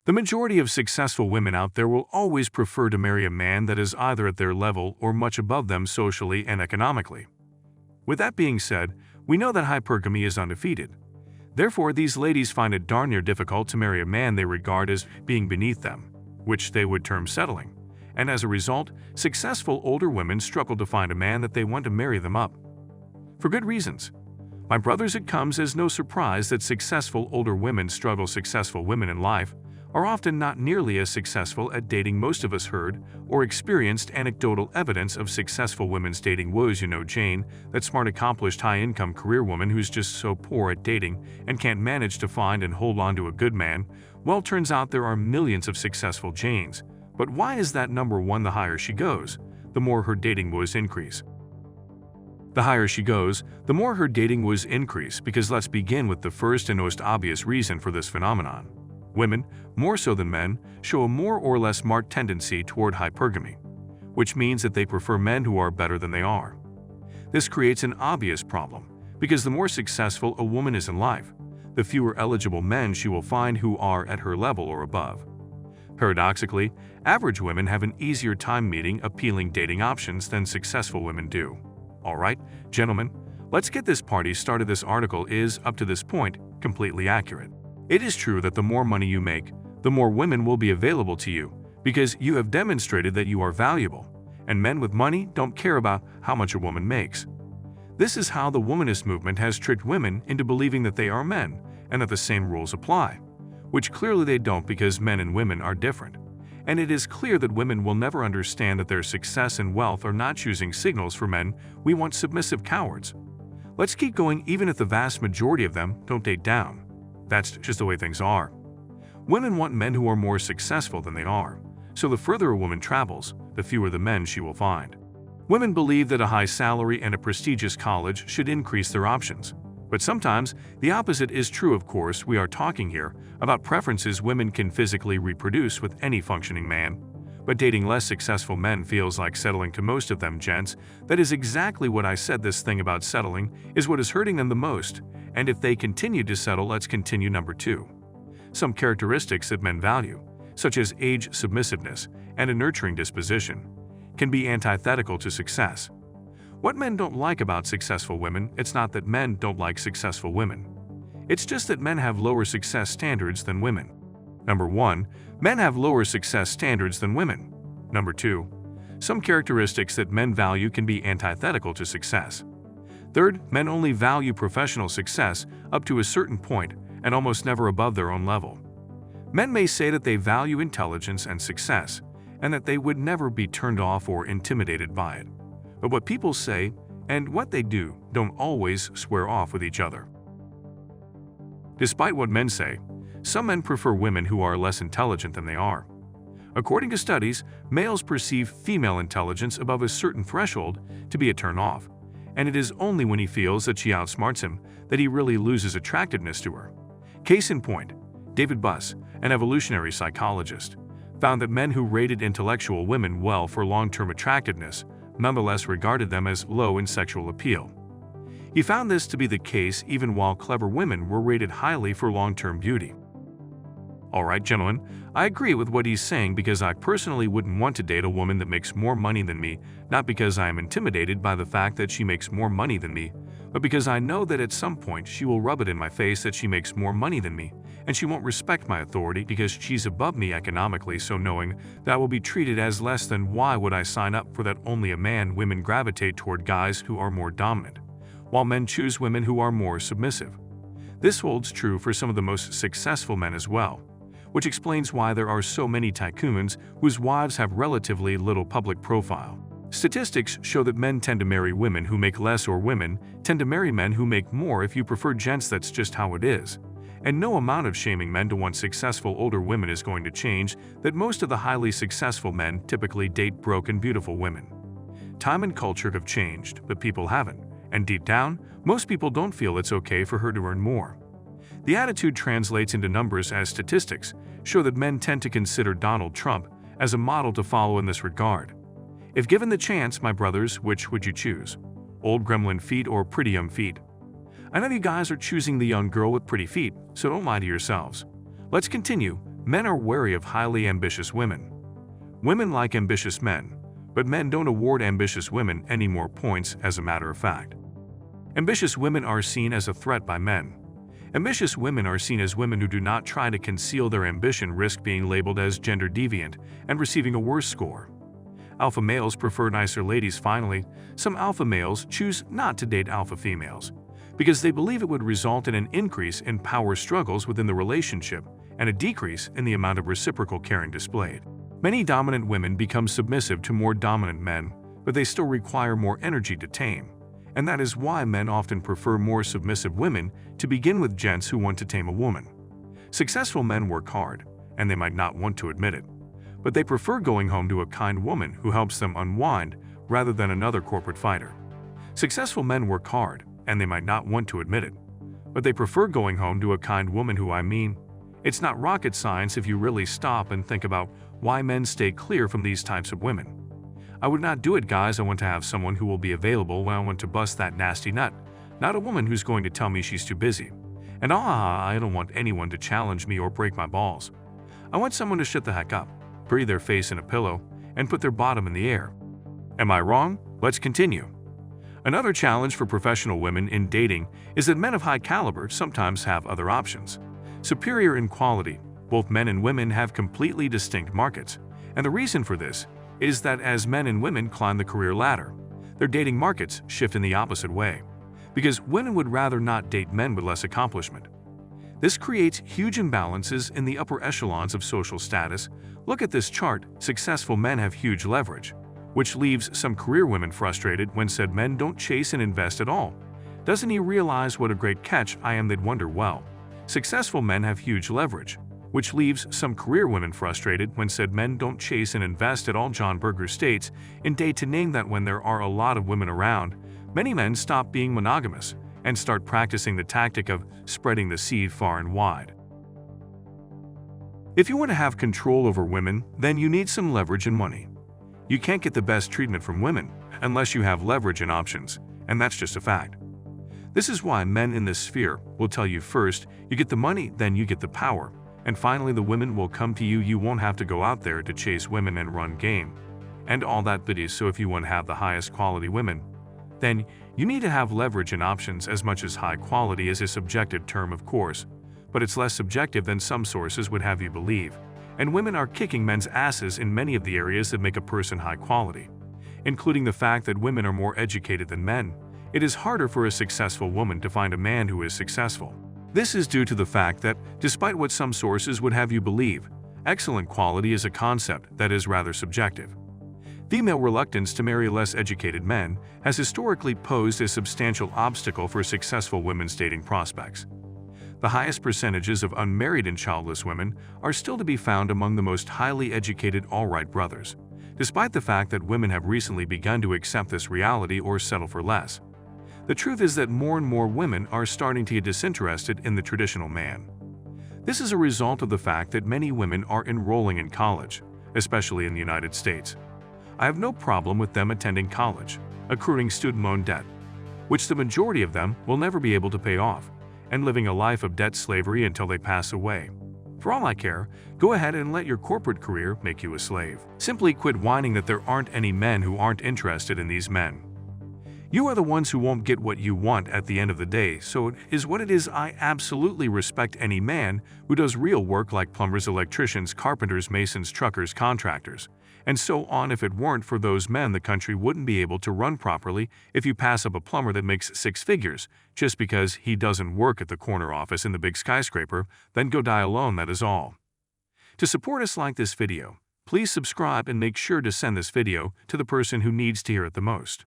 The majority of successful women out there will always prefer to marry a man that is either at their level or much above them socially and economically. With that being said, we know that hypergamy is undefeated. Therefore, these ladies find it darn near difficult to marry a man they regard as being beneath them, which they would term settling. And as a result, successful older women struggle to find a man that they want to marry them up. For good reasons. My brothers, it comes as no surprise that successful older women struggle. Successful women in life are often not nearly as successful at dating. Most of us heard or experienced anecdotal evidence of successful women's dating woes. You know Jane, that smart, accomplished, high-income career woman who's just so poor at dating and can't manage to find and hold on to a good man. Well, turns out there are millions of successful Janes. But why is that? Number one, the higher she goes, the more her dating woes increase. The higher she goes, the more her dating woes increase, because let's begin with the first and most obvious reason for this phenomenon. Women, more so than men, show a more or less marked tendency toward hypergamy, which means that they prefer men who are better than they are. This creates an obvious problem, because the more successful a woman is in life, the fewer eligible men she will find who are at her level or above. Paradoxically, average women have an easier time meeting appealing dating options than successful women do. Alright, gentlemen, let's get this party started. This article is, up to this point, completely accurate. It is true that the more money you make, the more women will be available to you, because you have demonstrated that you are valuable, and men with money don't care about how much a woman makes. This is how the womanist movement has tricked women into believing that they are men and that the same rules apply, which clearly they don't, because men and women are different. And it is clear that women will never understand that their success and wealth are not choosing signals for men. We want submissive cowards. Let's keep going. Even if the vast majority of them don't date down, that's just the way things are. Women want men who are more successful than they are, so the further a woman travels, the fewer the men she will find. Women believe that a high salary and a prestigious college should increase their options. But sometimes the opposite is true. Of course, we are talking here about preferences. Women can physically reproduce with any functioning man, but dating less successful men feels like settling to most of them, gents. That is exactly what I said. This thing about settling is what is hurting them the most, and if they continue to settle, let's continue. Number 2. Some characteristics that men value, such as age, submissiveness, and a nurturing disposition, can be antithetical to success. What men don't like about successful women, it's not that men don't like successful women. It's just that men have lower success standards than women. Number 1. Men have lower success standards than women. Number 2. Some characteristics that men value can be antithetical to success. Third, men only value professional success up to a certain point and almost never above their own level. Men may say that they value intelligence and success, and that they would never be turned off or intimidated by it. But what people say and what they do don't always square off with each other. Despite what men say, some men prefer women who are less intelligent than they are. According to studies, males perceive female intelligence above a certain threshold to be a turn-off, and it is only when he feels that she outsmarts him that he really loses attractiveness to her. Case in point, David Buss, an evolutionary psychologist, found that men who rated intellectual women well for long-term attractiveness nonetheless regarded them as low in sexual appeal. He found this to be the case even while clever women were rated highly for long-term beauty. Alright, gentlemen, I agree with what he's saying, because I personally wouldn't want to date a woman that makes more money than me, not because I am intimidated by the fact that she makes more money than me, but because I know that at some point she will rub it in my face that she makes more money than me, and she won't respect my authority because she's above me economically. So knowing that I will be treated as less than, why would I sign up for that? Only a man. Women gravitate toward guys who are more dominant, while men choose women who are more submissive. This holds true for some of the most successful men as well, which explains why there are so many tycoons whose wives have relatively little public profile. Statistics show that men tend to marry women who make less, or women tend to marry men who make more. If you prefer, gents, that's just how it is. And no amount of shaming men to want successful older women is going to change that. Most of the highly successful men typically date broke and beautiful women. Time and culture have changed, but people haven't. And deep down, most people don't feel it's okay for her to earn more. The attitude translates into numbers, as statistics show that men tend to consider Donald Trump as a model to follow in this regard. If given the chance, my brothers, which would you choose? Old gremlin feet or pretty young feet? I know you guys are choosing the young girl with pretty feet, so don't lie to yourselves. Let's continue. Men are wary of highly ambitious women. Women like ambitious men, but men don't award ambitious women any more points as a matter of fact. Ambitious women are seen as a threat by men. Ambitious women are seen as women who do not try to conceal their ambition, risk being labeled as gender deviant and receiving a worse score. Alpha males prefer nicer ladies. Finally, some alpha males choose not to date alpha females because they believe it would result in an increase in power struggles within the relationship and a decrease in the amount of reciprocal caring displayed. Many dominant women become submissive to more dominant men, but they still require more energy to tame. And that is why men often prefer more submissive women to begin with. Gents who want to tame a woman. Successful men work hard, and they might not want to admit it, but they prefer going home to a kind woman who helps them unwind rather than another corporate fighter. Successful men work hard, and they might not want to admit it, but they prefer going home to a kind woman who, it's not rocket science if you really stop and think about why men stay clear from these types of women. I would not do it, guys. I want to have someone who will be available when I want to bust that nasty nut, not a woman who's going to tell me she's too busy. And I don't want anyone to challenge me or break my balls. I want someone to shut the heck up, bury their face in a pillow, and put their bottom in the air. Am I wrong? Let's continue. Another challenge for professional women in dating is that men of high caliber sometimes have other options. Superior in quality, both men and women have completely distinct markets, and the reason for this is that as men and women climb the career ladder, their dating markets shift in the opposite way, because women would rather not date men with less accomplishment. This creates huge imbalances in the upper echelons of social status. Look at this chart. Successful men have huge leverage, which leaves some career women frustrated when said men don't chase and invest at all. Doesn't he realize what a great catch I am? They'd wonder, well, successful men have huge leverage, which leaves some career women frustrated when said men don't chase and invest at all. John Berger states in Day to Name that when there are a lot of women around, many men stop being monogamous and start practicing the tactic of spreading the seed far and wide. If you want to have control over women, then you need some leverage and money. You can't get the best treatment from women unless you have leverage and options, and that's just a fact. This is why men in this sphere will tell you first you get the money, then you get the power, and finally the women will come to you. You won't have to go out there to chase women and run game and all that biddies. So if you want to have the highest quality women, then you need to have leverage and options. As much as high quality is a subjective term, of course, but it's less subjective than some sources would have you believe. And women are kicking men's asses in many of the areas that make a person high quality, including the fact that women are more educated than men. It is harder for a successful woman to find a man who is successful. This is due to the fact that, despite what some sources would have you believe, excellent quality is a concept that is rather subjective. Female reluctance to marry less educated men has historically posed a substantial obstacle for successful women's dating prospects. The highest percentages of unmarried and childless women are still to be found among the most highly educated all-right brothers, despite the fact that women have recently begun to accept this reality or settle for less. The truth is that more and more women are starting to get disinterested in the traditional man. This is a result of the fact that many women are enrolling in college, especially in the United States. I have no problem with them attending college, accruing student loan debt, which the majority of them will never be able to pay off, and living a life of debt slavery until they pass away. For all I care, go ahead and let your corporate career make you a slave. Simply quit whining that there aren't any men who aren't interested in these men. You are the ones who won't get what you want at the end of the day, so it is what it is. I absolutely respect any man who does real work like plumbers, electricians, carpenters, masons, truckers, contractors, and so on. If it weren't for those men, the country wouldn't be able to run properly. If you pass up a plumber that makes 6 figures just because he doesn't work at the corner office in the big skyscraper, then go die alone, that is all. To support us, like this video, please subscribe and make sure to send this video to the person who needs to hear it the most.